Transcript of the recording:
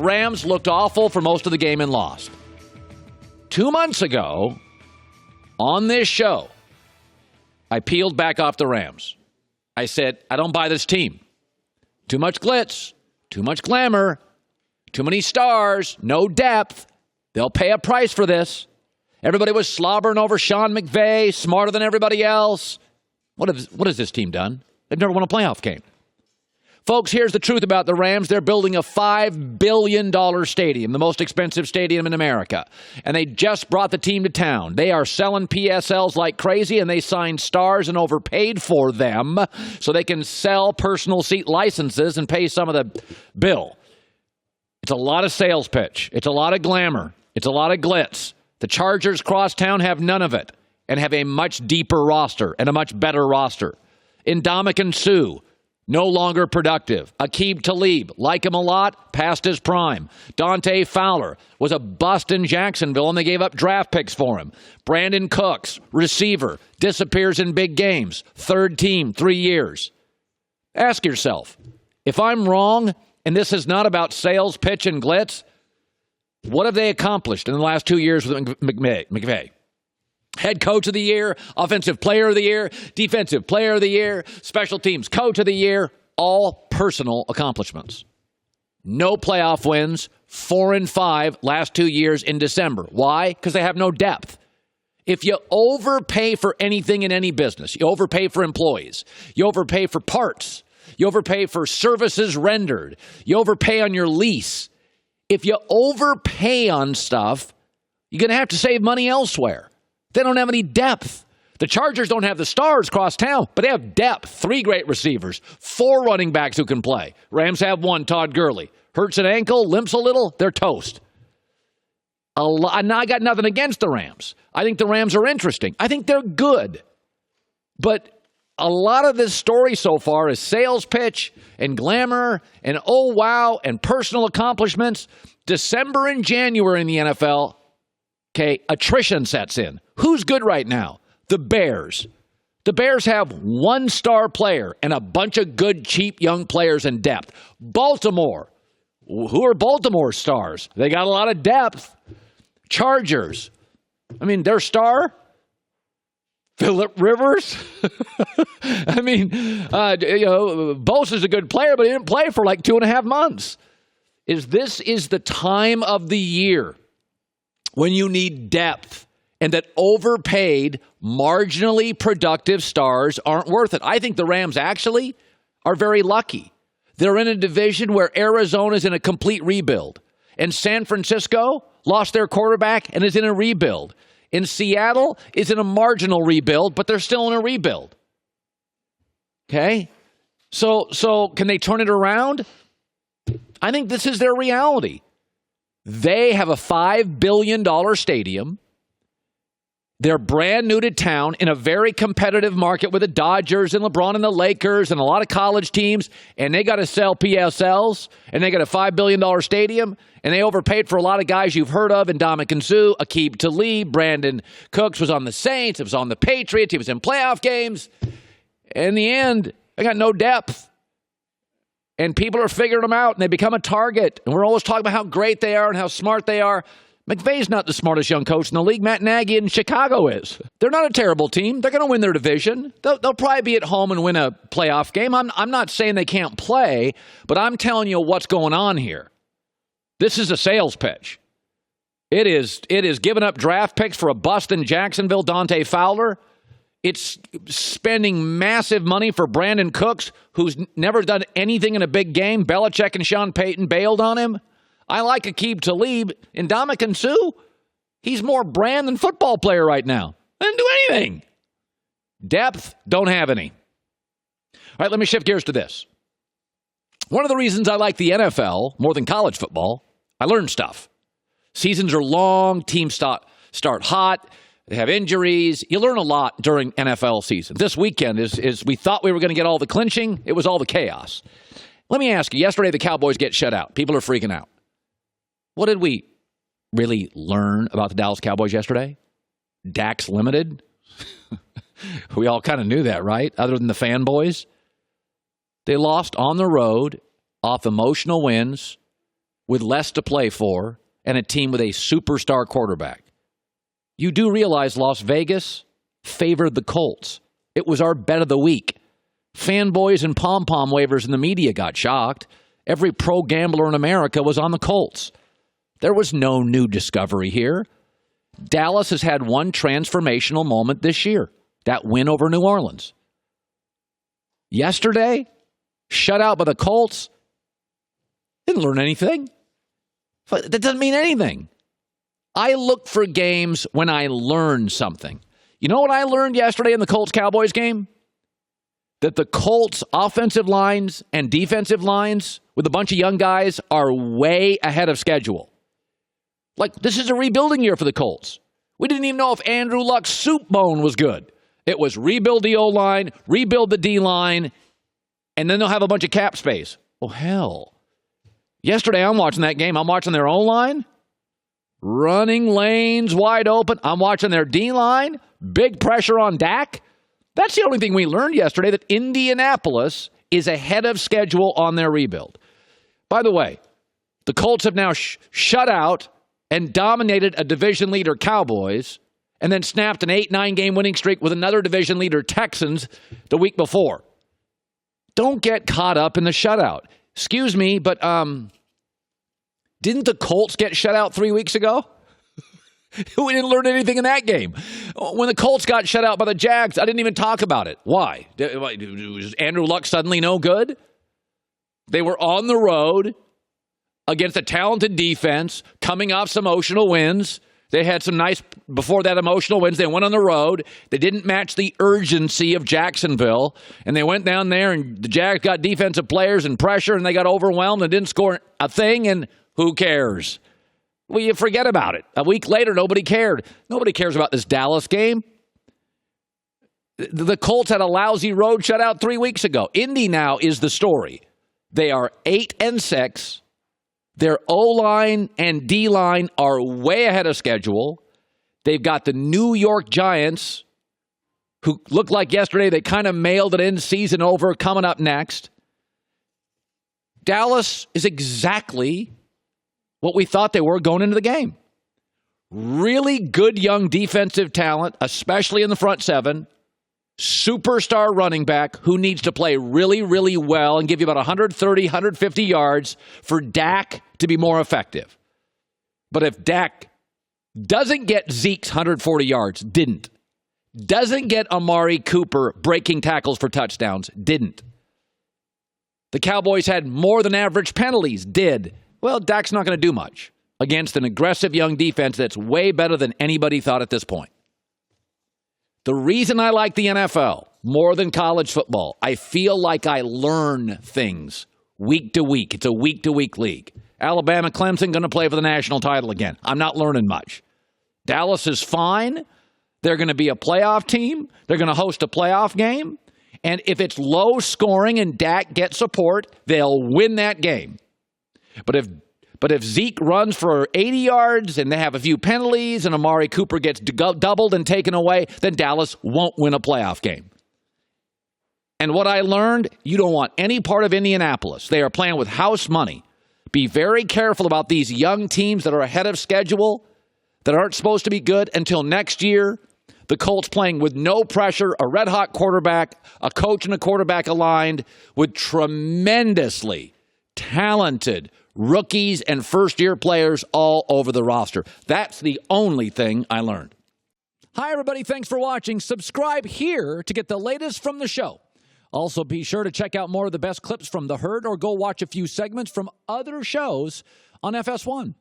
Rams looked awful for most of the game and lost. 2 months ago, on this show, I peeled back off the Rams. I said, I don't buy this team. Too much glitz, too much glamour, too many stars, no depth. They'll pay a price for this. Everybody was slobbering over Sean McVay, smarter than everybody else. What has this team done? They've never won a playoff game. Folks, here's the truth about the Rams. They're building a $5 billion stadium, the most expensive stadium in America. And they just brought the team to town. They are selling PSLs like crazy, and they signed stars and overpaid for them so they can sell personal seat licenses and pay some of the bill. It's a lot of sales pitch. It's a lot of glamour. It's a lot of glitz. The Chargers cross town have none of it and have a much deeper roster and a much better roster. Ndamukong Suh, no longer productive. Aqib Talib, like him a lot, past his prime. Dante Fowler was a bust in Jacksonville, and they gave up draft picks for him. Brandon Cooks, receiver, disappears in big games. Third team, 3 years. Ask yourself, if I'm wrong, and this is not about sales pitch and glitz, what have they accomplished in the last 2 years with McVay? Head coach of the year, offensive player of the year, defensive player of the year, special teams coach of the year, all personal accomplishments. No playoff wins, 4-5 last 2 years in December. Why? Because they have no depth. If you overpay for anything in any business, you overpay for employees, you overpay for parts, you overpay for services rendered, you overpay on your lease. If you overpay on stuff, you're going to have to save money elsewhere. They don't have any depth. The Chargers don't have the stars across town, but they have depth. 3 great receivers, 4 running backs who can play. Rams have 1, Todd Gurley. Hurts an ankle, limps a little, they're toast. I got nothing against the Rams. I think the Rams are interesting. I think they're good. But a lot of this story so far is sales pitch and glamour and oh wow and personal accomplishments. December and January in the NFL, okay, attrition sets in. Who's good right now? The Bears. The Bears have 1 star player and a bunch of good, cheap, young players in depth. Baltimore. Who are Baltimore's stars? They got a lot of depth. Chargers. I mean, their star? Phillip Rivers? I mean, Bosa's a good player, but he didn't play for like 2.5 months. This is the time of the year when you need depth, and that overpaid, marginally productive stars aren't worth it. I think the Rams actually are very lucky. They're in a division where Arizona's in a complete rebuild, and San Francisco lost their quarterback and is in a rebuild. In Seattle is in a marginal rebuild, but they're still in a rebuild. Okay? So can they turn it around? I think this is their reality. They have a $5 billion stadium. They're brand new to town in a very competitive market with the Dodgers and LeBron and the Lakers and a lot of college teams, and they got to sell PSLs, and they got a $5 billion stadium, and they overpaid for a lot of guys you've heard of, Ndamukong Suh, Aqib Talib, Brandon Cooks was on the Saints, it was on the Patriots, he was in playoff games. In the end, they got no depth. And people are figuring them out, and they become a target. And we're always talking about how great they are and how smart they are. McVay's not the smartest young coach in the league. Matt Nagy in Chicago is. They're not a terrible team. They're going to win their division. They'll probably be at home and win a playoff game. I'm not saying they can't play, but I'm telling you what's going on here. This is a sales pitch. It is giving up draft picks for a bust in Jacksonville, Dante Fowler. It's spending massive money for Brandon Cooks, who's never done anything in a big game. Belichick and Sean Payton bailed on him. I like Aqib Talib. Ndamukong Suh, he's more brand than football player right now. They didn't do anything. Depth, don't have any. All right, let me shift gears to this. One of the reasons I like the NFL more than college football, I learn stuff. Seasons are long, teams start hot, they have injuries. You learn a lot during NFL season. This weekend is we thought we were going to get all the clinching. It was all the chaos. Let me ask you, yesterday the Cowboys get shut out. People are freaking out. What did we really learn about the Dallas Cowboys yesterday? Dak's limited. We all kind of knew that, right? Other than the fanboys. They lost on the road off emotional wins with less to play for and a team with a superstar quarterback. You do realize Las Vegas favored the Colts. It was our bet of the week. Fanboys and pom-pom wavers in the media got shocked. Every pro gambler in America was on the Colts. There was no new discovery here. Dallas has had one transformational moment this year, that win over New Orleans. Yesterday, shut out by the Colts. Didn't learn anything. That doesn't mean anything. I look for games when I learn something. You know what I learned yesterday in the Colts-Cowboys game? That the Colts' offensive lines and defensive lines with a bunch of young guys are way ahead of schedule. Like, this is a rebuilding year for the Colts. We didn't even know if Andrew Luck's soup bone was good. It was rebuild the O-line, rebuild the D-line, and then they'll have a bunch of cap space. Oh, hell. Yesterday, I'm watching that game. I'm watching their O-line, running lanes wide open. I'm watching their D-line, big pressure on Dak. That's the only thing we learned yesterday, that Indianapolis is ahead of schedule on their rebuild. By the way, the Colts have now shut out and dominated a division leader, Cowboys, and then snapped an 8-9 game winning streak with another division leader, Texans, the week before. Don't get caught up in the shutout. Excuse me, but didn't the Colts get shut out 3 weeks ago? We didn't learn anything in that game. When the Colts got shut out by the Jags, I didn't even talk about it. Why? Was Andrew Luck suddenly no good? They were on the road against a talented defense, coming off some emotional wins. They had some nice, before that emotional wins, they went on the road. They didn't match the urgency of Jacksonville, and they went down there, and the Jags got defensive players and pressure, and they got overwhelmed and didn't score a thing, and who cares? Well, you forget about it. A week later, nobody cared. Nobody cares about this Dallas game. The Colts had a lousy road shutout 3 weeks ago. Indy now is the story. They are 8-6. Their O-line and D-line are way ahead of schedule. They've got the New York Giants, who looked like yesterday they kind of mailed it in, season over, coming up next. Dallas is exactly what we thought they were going into the game. Really good young defensive talent, especially in the front seven. Superstar running back who needs to play really, really well and give you about 130, 150 yards for Dak to be more effective. But if Dak doesn't get Zeke's 140 yards, doesn't get Amari Cooper breaking tackles for touchdowns, didn't. The Cowboys had more than average penalties, did. Well, Dak's not going to do much against an aggressive young defense that's way better than anybody thought at this point. The reason I like the NFL more than college football, I feel like I learn things week to week. It's a week-to-week league. Alabama, Clemson going to play for the national title again. I'm not learning much. Dallas is fine. They're going to be a playoff team. They're going to host a playoff game. And if it's low scoring and Dak gets support, they'll win that game. But if Zeke runs for 80 yards and they have a few penalties and Amari Cooper gets doubled and taken away, then Dallas won't win a playoff game. And what I learned, you don't want any part of Indianapolis. They are playing with house money. Be very careful about these young teams that are ahead of schedule, that aren't supposed to be good until next year. The Colts playing with no pressure, a red-hot quarterback, a coach and a quarterback aligned with tremendously talented rookies and first-year players all over the roster. That's the only thing I learned. Hi, everybody. Thanks for watching. Subscribe here to get the latest from the show. Also, be sure to check out more of the best clips from The Herd or go watch a few segments from other shows on FS1.